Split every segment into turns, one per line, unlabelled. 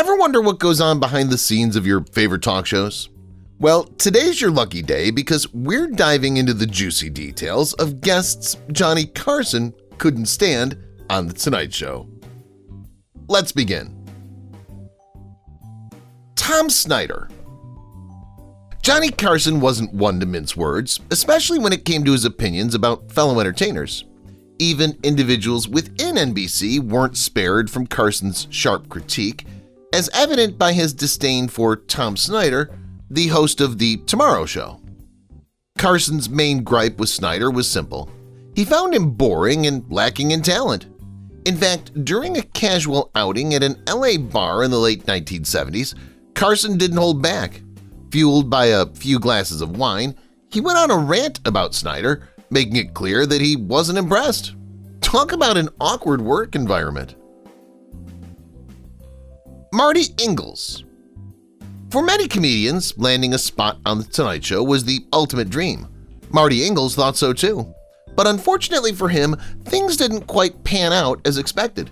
Ever wonder what goes on behind the scenes of your favorite talk shows? Well, today's your lucky day because we're diving into the juicy details of guests Johnny Carson couldn't stand on The Tonight Show. Let's begin. Tom Snider. Johnny Carson wasn't one to mince words, especially when it came to his opinions about fellow entertainers. Even individuals within NBC weren't spared from Carson's sharp critique, as evident by his disdain for Tom Snider, the host of The Tomorrow Show. Carson's main gripe with Snider was simple. He found him boring and lacking in talent. In fact, during a casual outing at an LA bar in the late 1970s, Carson didn't hold back. Fueled by a few glasses of wine, he went on a rant about Snider, making it clear that he wasn't impressed. Talk about an awkward work environment. Marty Engels. For many comedians, landing a spot on The Tonight Show was the ultimate dream. Marty Engels thought so too. But unfortunately for him, things didn't quite pan out as expected.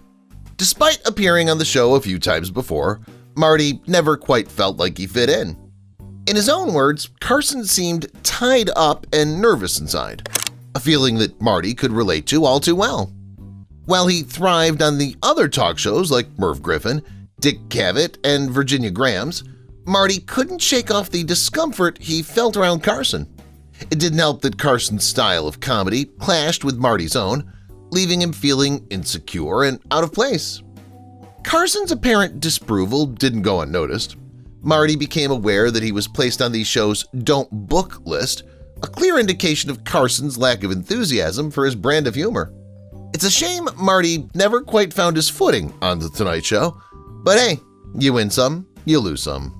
Despite appearing on the show a few times before, Marty never quite felt like he fit in. In his own words, Carson seemed tied up and nervous inside, a feeling that Marty could relate to all too well. While he thrived on the other talk shows like Merv Griffin, Dick Cavett, and Virginia Graham's, Marty couldn't shake off the discomfort he felt around Carson. It didn't help that Carson's style of comedy clashed with Marty's own, leaving him feeling insecure and out of place. Carson's apparent disapproval didn't go unnoticed. Marty became aware that he was placed on the show's Don't Book list, a clear indication of Carson's lack of enthusiasm for his brand of humor. It's a shame Marty never quite found his footing on The Tonight Show, but hey, you win some, you lose some.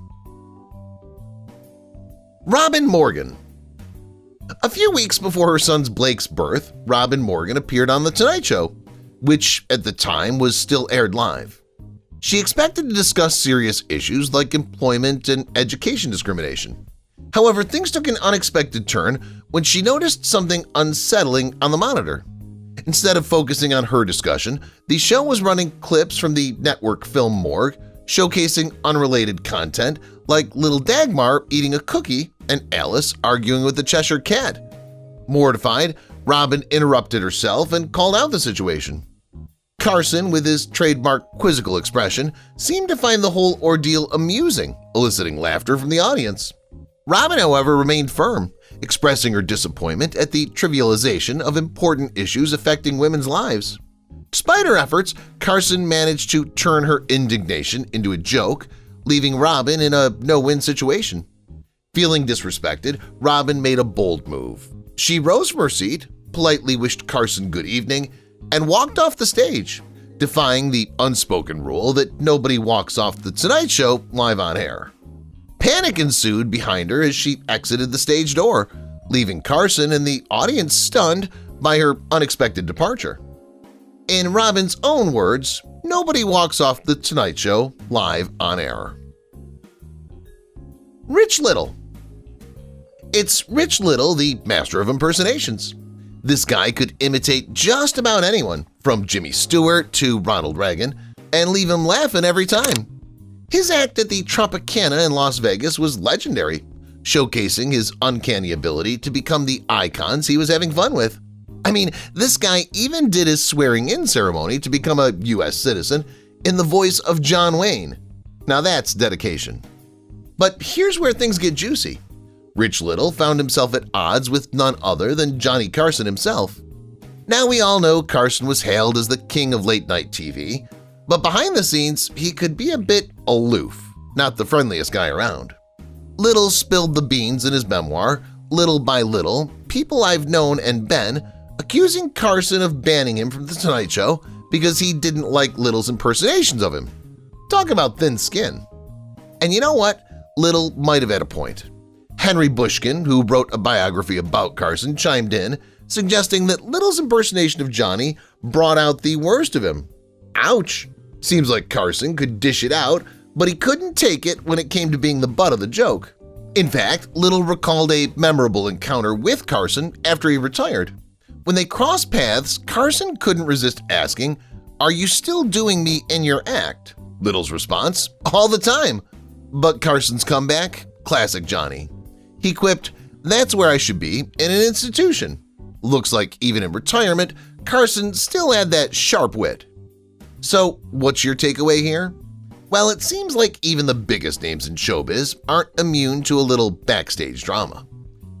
Robin Morgan. A few weeks before her son Blake's birth, Robin Morgan appeared on The Tonight Show, which at the time was still aired live. She expected to discuss serious issues like employment and education discrimination. However, things took an unexpected turn when she noticed something unsettling on the monitor. Instead of focusing on her discussion, the show was running clips from the network film morgue, showcasing unrelated content like little Dagmar eating a cookie and Alice arguing with the Cheshire Cat. Mortified, Robin interrupted herself and called out the situation. Carson, with his trademark quizzical expression, seemed to find the whole ordeal amusing, eliciting laughter from the audience. Robin, however, remained firm, expressing her disappointment at the trivialization of important issues affecting women's lives. Despite her efforts, Carson managed to turn her indignation into a joke, leaving Robin in a no-win situation. Feeling disrespected, Robin made a bold move. She rose from her seat, politely wished Carson good evening, and walked off the stage, defying the unspoken rule that nobody walks off The Tonight Show live on air. Panic ensued behind her as she exited the stage door, leaving Carson and the audience stunned by her unexpected departure. In Robin's own words, nobody walks off The Tonight Show live on air. Rich Little. It's Rich Little, the master of impersonations. This guy could imitate just about anyone, from Jimmy Stewart to Ronald Reagan, and leave him laughing every time. His act at the Tropicana in Las Vegas was legendary, showcasing his uncanny ability to become the icons he was having fun with. I mean, this guy even did his swearing-in ceremony to become a U.S. citizen in the voice of John Wayne. Now that's dedication. But here's where things get juicy. Rich Little found himself at odds with none other than Johnny Carson himself. Now we all know Carson was hailed as the king of late-night TV, but behind the scenes he could be a bit aloof, not the friendliest guy around. Little spilled the beans in his memoir, Little by Little, People I've Known and Been, accusing Carson of banning him from The Tonight Show because he didn't like Little's impersonations of him. Talk about thin skin. And you know what? Little might have had a point. Henry Bushkin, who wrote a biography about Carson, chimed in, suggesting that Little's impersonation of Johnny brought out the worst of him. Ouch! Seems like Carson could dish it out, but he couldn't take it when it came to being the butt of the joke. In fact, Little recalled a memorable encounter with Carson after he retired. When they crossed paths, Carson couldn't resist asking, "Are you still doing me in your act?" Little's response, "All the time." But Carson's comeback? Classic Johnny. He quipped, "That's where I should be, in an institution." Looks like even in retirement, Carson still had that sharp wit. So what's your takeaway here? Well, it seems like even the biggest names in showbiz aren't immune to a little backstage drama.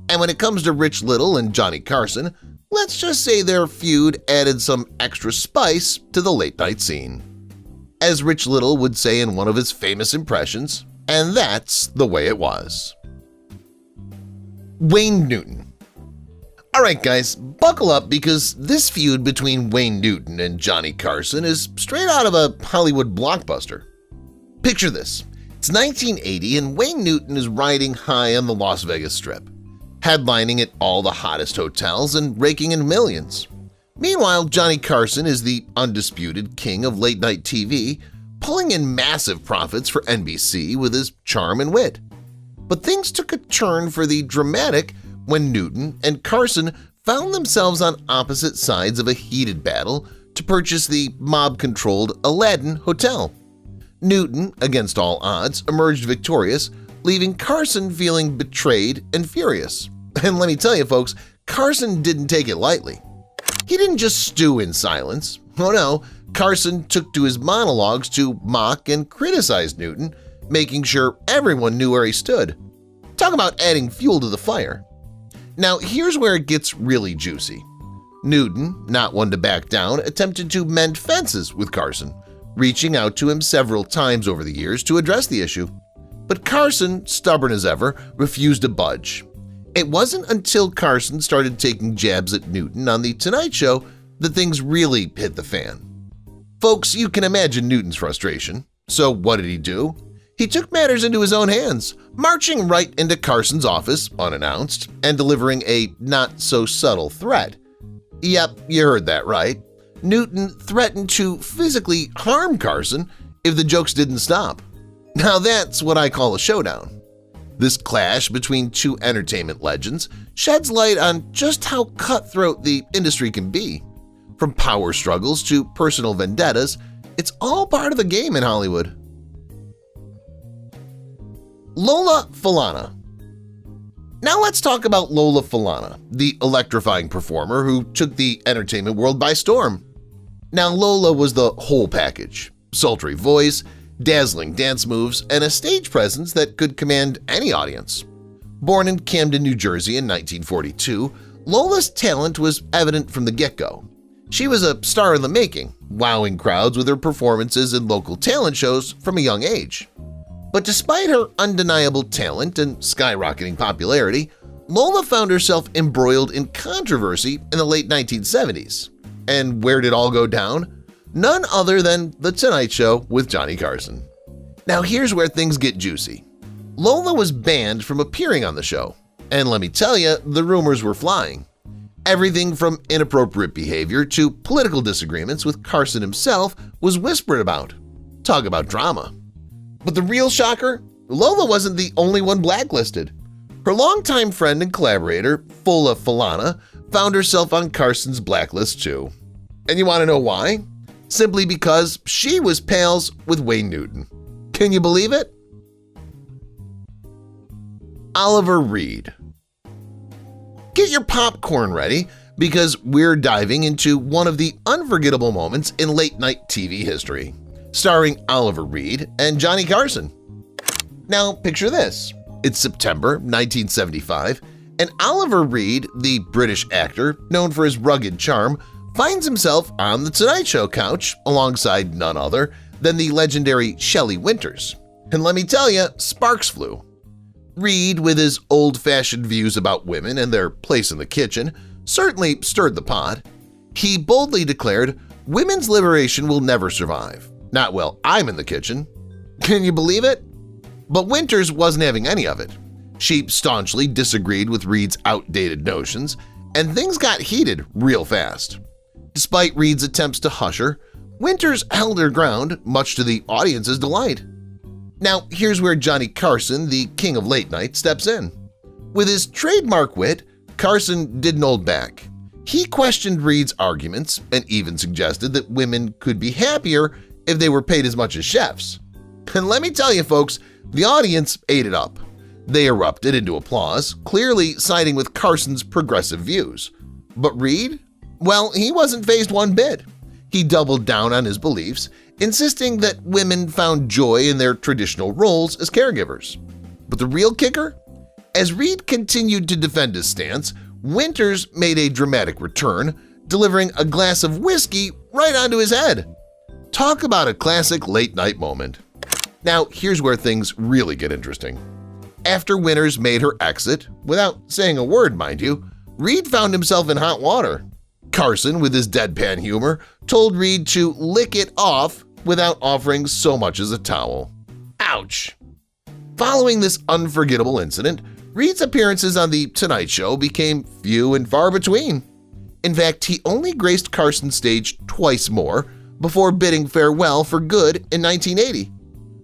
And when it comes to Rich Little and Johnny Carson, let's just say their feud added some extra spice to the late-night scene. As Rich Little would say in one of his famous impressions, and that's the way it was. Wayne Newton. Alright guys, buckle up because this feud between Wayne Newton and Johnny Carson is straight out of a Hollywood blockbuster. Picture this. It's 1980 and Wayne Newton is riding high on the Las Vegas Strip, headlining at all the hottest hotels and raking in millions. Meanwhile, Johnny Carson is the undisputed king of late-night TV, pulling in massive profits for NBC with his charm and wit. But things took a turn for the dramatic when Newton and Carson found themselves on opposite sides of a heated battle to purchase the mob-controlled Aladdin Hotel. Newton, against all odds, emerged victorious, leaving Carson feeling betrayed and furious. And let me tell you folks, Carson didn't take it lightly. He didn't just stew in silence. Oh no, Carson took to his monologues to mock and criticize Newton, making sure everyone knew where he stood. Talk about adding fuel to the fire. Now here's where it gets really juicy. Newton, not one to back down, attempted to mend fences with Carson, reaching out to him several times over the years to address the issue. But Carson, stubborn as ever, refused to budge. It wasn't until Carson started taking jabs at Newton on The Tonight Show that things really hit the fan. Folks, you can imagine Newton's frustration. So what did he do? He took matters into his own hands, marching right into Carson's office unannounced and delivering a not-so-subtle threat. Yep, you heard that right. Newton threatened to physically harm Carson if the jokes didn't stop. Now that's what I call a showdown. This clash between two entertainment legends sheds light on just how cutthroat the industry can be. From power struggles to personal vendettas, it's all part of the game in Hollywood. Lola Falana. Now let's talk about Lola Falana, the electrifying performer who took the entertainment world by storm. Now Lola was the whole package: sultry voice, dazzling dance moves, and a stage presence that could command any audience. Born in Camden, New Jersey in 1942, Lola's talent was evident from the get-go. She was a star in the making, wowing crowds with her performances in local talent shows from a young age. But despite her undeniable talent and skyrocketing popularity, Lola found herself embroiled in controversy in the late 1970s. And where did it all go down? None other than The Tonight Show with Johnny Carson. Now here's where things get juicy. Lola was banned from appearing on the show, and let me tell you, the rumors were flying. Everything from inappropriate behavior to political disagreements with Carson himself was whispered about. Talk about drama. But the real shocker? Lola wasn't the only one blacklisted. Her longtime friend and collaborator, Lola Falana, found herself on Carson's blacklist too. And you want to know why? Simply because she was pals with Wayne Newton. Can you believe it? Oliver Reed. Get your popcorn ready because we're diving into one of the unforgettable moments in late-night TV history, starring Oliver Reed and Johnny Carson. Now picture this. It's September 1975, and Oliver Reed, the British actor known for his rugged charm, finds himself on The Tonight Show couch alongside none other than the legendary Shelley Winters. And let me tell you, sparks flew. Reed, with his old-fashioned views about women and their place in the kitchen, certainly stirred the pot. He boldly declared, "Women's liberation will never survive. Not while I'm in the kitchen." Can you believe it? But Winters wasn't having any of it. She staunchly disagreed with Reed's outdated notions, and things got heated real fast. Despite Reed's attempts to hush her, Winters held her ground, much to the audience's delight. Now here's where Johnny Carson, the king of late night, steps in. With his trademark wit, Carson didn't hold back. He questioned Reed's arguments and even suggested that women could be happier if they were paid as much as chefs. And let me tell you folks, the audience ate it up. They erupted into applause, clearly siding with Carson's progressive views. But Reed? Well, he wasn't fazed one bit. He doubled down on his beliefs, insisting that women found joy in their traditional roles as caregivers. But the real kicker? As Reed continued to defend his stance, Winters made a dramatic return, delivering a glass of whiskey right onto his head. Talk about a classic late-night moment. Now, here's where things really get interesting. After Winters made her exit, without saying a word, mind you, Reed found himself in hot water. Carson, with his deadpan humor, told Reed to lick it off without offering so much as a towel. Ouch! Following this unforgettable incident, Reed's appearances on The Tonight Show became few and far between. In fact, he only graced Carson's stage twice more before bidding farewell for good in 1980.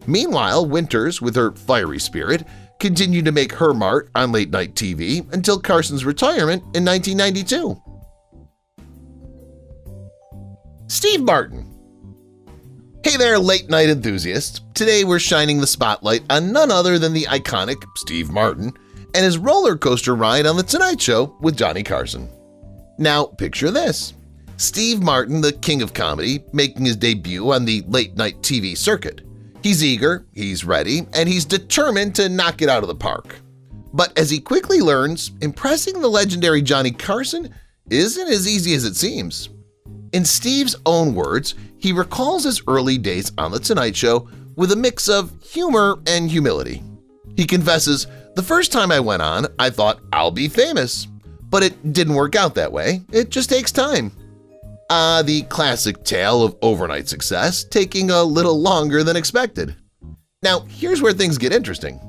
Meanwhile, Winters, with her fiery spirit, continued to make her mark on late-night TV until Carson's retirement in 1992. Steve Martin. Hey there, late-night enthusiasts. Today we're shining the spotlight on none other than the iconic Steve Martin and his roller coaster ride on The Tonight Show with Johnny Carson. Now, picture this. Steve Martin, the king of comedy, making his debut on the late-night TV circuit. He's eager, he's ready, and he's determined to knock it out of the park. But as he quickly learns, impressing the legendary Johnny Carson isn't as easy as it seems. In Steve's own words, he recalls his early days on The Tonight Show with a mix of humor and humility. He confesses, "The first time I went on, I thought I'll be famous. But it didn't work out that way. It just takes time." The classic tale of overnight success taking a little longer than expected. Now, here's where things get interesting.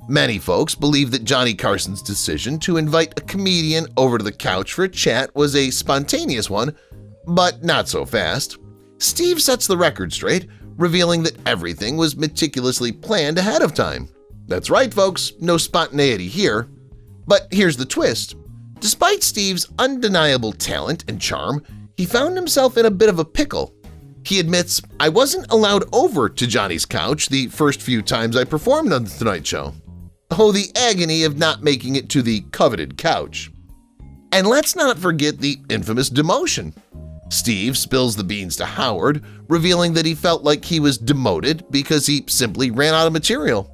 Many folks believe that Johnny Carson's decision to invite a comedian over to the couch for a chat was a spontaneous one, but not so fast. Steve sets the record straight, revealing that everything was meticulously planned ahead of time. That's right, folks, no spontaneity here. But here's the twist. Despite Steve's undeniable talent and charm, he found himself in a bit of a pickle. He admits, "I wasn't allowed over to Johnny's couch the first few times I performed on The Tonight Show." Oh, the agony of not making it to the coveted couch. And let's not forget the infamous demotion. Steve spills the beans to Howard, revealing that he felt like he was demoted because he simply ran out of material.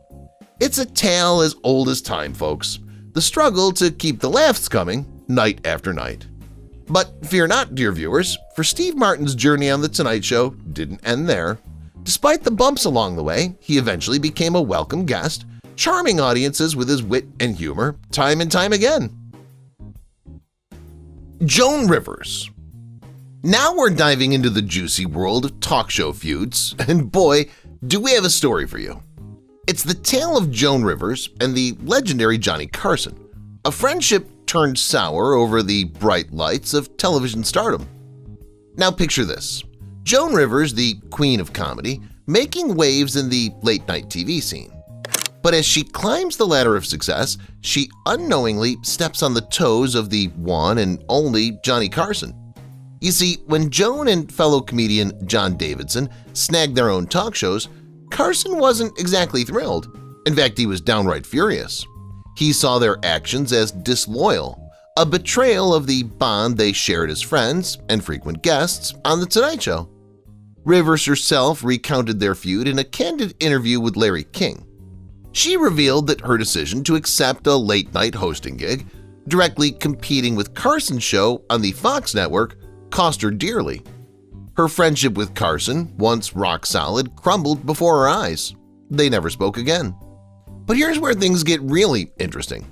It's a tale as old as time, folks. The struggle to keep the laughs coming night after night. But fear not, dear viewers, for Steve Martin's journey on The Tonight Show didn't end there. Despite the bumps along the way, he eventually became a welcome guest, charming audiences with his wit and humor time and time again. Joan Rivers. Now we're diving into the juicy world of talk show feuds, and boy, do we have a story for you. It's the tale of Joan Rivers and the legendary Johnny Carson, a friendship turned sour over the bright lights of television stardom. Now picture this. Joan Rivers, the queen of comedy, making waves in the late-night TV scene. But as she climbs the ladder of success, she unknowingly steps on the toes of the one and only Johnny Carson. You see, when Joan and fellow comedian John Davidson snagged their own talk shows, Carson wasn't exactly thrilled. In fact, he was downright furious. He saw their actions as disloyal, a betrayal of the bond they shared as friends and frequent guests on The Tonight Show. Rivers herself recounted their feud in a candid interview with Larry King. She revealed that her decision to accept a late-night hosting gig, directly competing with Carson's show on the Fox network, cost her dearly. Her friendship with Carson, once rock-solid, crumbled before her eyes. They never spoke again. But here's where things get really interesting.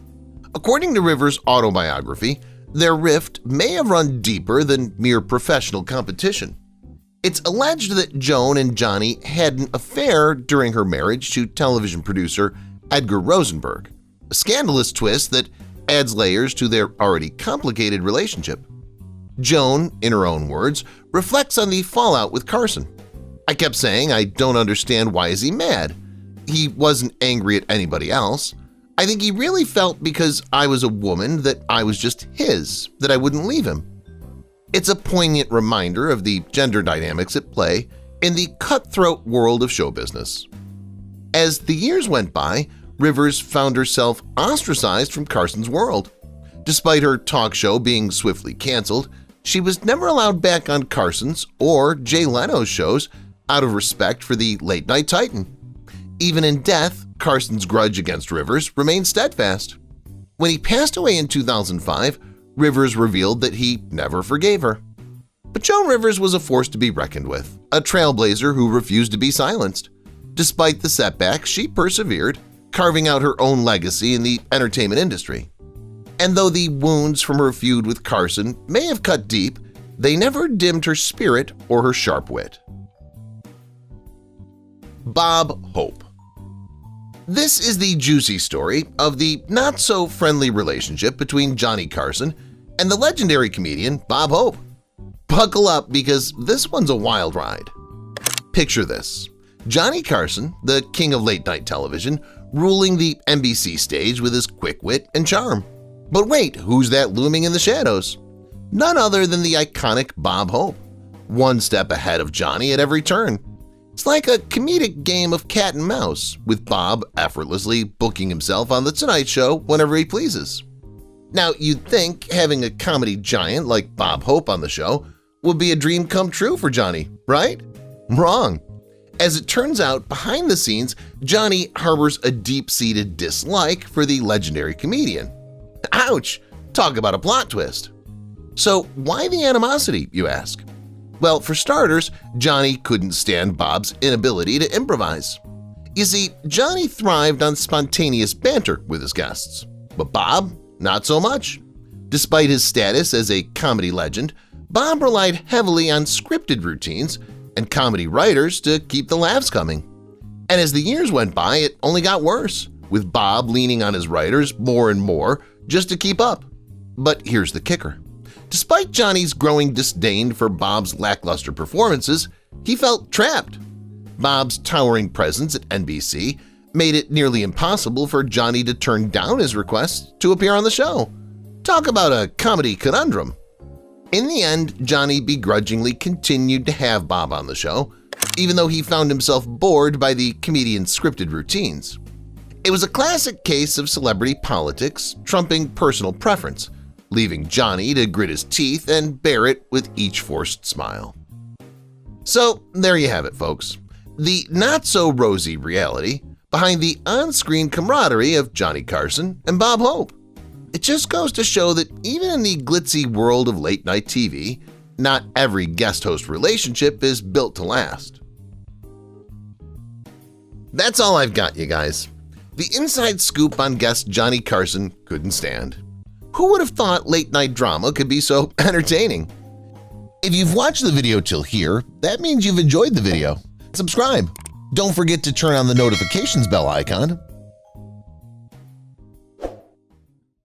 According to Rivers' autobiography, their rift may have run deeper than mere professional competition. It's alleged that Joan and Johnny had an affair during her marriage to television producer Edgar Rosenberg, a scandalous twist that adds layers to their already complicated relationship. Joan, in her own words, reflects on the fallout with Carson. "I kept saying, I don't understand, why is he mad? He wasn't angry at anybody else. I think he really felt because I was a woman that I was just his, that I wouldn't leave him." It's a poignant reminder of the gender dynamics at play in the cutthroat world of show business. As the years went by, Rivers found herself ostracized from Carson's world. Despite her talk show being swiftly canceled, she was never allowed back on Carson's or Jay Leno's shows out of respect for the late-night titan. Even in death, Carson's grudge against Rivers remained steadfast. When he passed away in 2005, Rivers revealed that he never forgave her. But Joan Rivers was a force to be reckoned with, a trailblazer who refused to be silenced. Despite the setbacks, she persevered, carving out her own legacy in the entertainment industry. And though the wounds from her feud with Carson may have cut deep, they never dimmed her spirit or her sharp wit. Bob Hope. This is the juicy story of the not-so-friendly relationship between Johnny Carson and the legendary comedian Bob Hope. Buckle up because this one's a wild ride. Picture this: Johnny Carson, the king of late-night television, ruling the NBC stage with his quick wit and charm. But wait, who's that looming in the shadows? None other than the iconic Bob Hope, one step ahead of Johnny at every turn. It's like a comedic game of cat and mouse, with Bob effortlessly booking himself on The Tonight Show whenever he pleases. Now, you'd think having a comedy giant like Bob Hope on the show would be a dream come true for Johnny, right? Wrong. As it turns out, behind the scenes, Johnny harbors a deep-seated dislike for the legendary comedian. Ouch! Talk about a plot twist. So why the animosity, you ask? Well, for starters, Johnny couldn't stand Bob's inability to improvise. You see, Johnny thrived on spontaneous banter with his guests, but Bob, not so much. Despite his status as a comedy legend, Bob relied heavily on scripted routines and comedy writers to keep the laughs coming. And as the years went by, it only got worse, with Bob leaning on his writers more and more just to keep up. But here's the kicker. Despite Johnny's growing disdain for Bob's lackluster performances, he felt trapped. Bob's towering presence at NBC made it nearly impossible for Johnny to turn down his request to appear on the show. Talk about a comedy conundrum. In the end, Johnny begrudgingly continued to have Bob on the show, even though he found himself bored by the comedian's scripted routines. It was a classic case of celebrity politics trumping personal preference, leaving Johnny to grit his teeth and bear it with each forced smile. So there you have it, folks. The not-so-rosy reality behind the on-screen camaraderie of Johnny Carson and Bob Hope. It just goes to show that even in the glitzy world of late-night TV, not every guest-host relationship is built to last. That's all I've got, you guys. The inside scoop on guest Johnny Carson couldn't stand. Who would have thought late-night drama could be so entertaining? If you've watched the video till here, that means you've enjoyed the video. Subscribe. Don't forget to turn on the notifications bell icon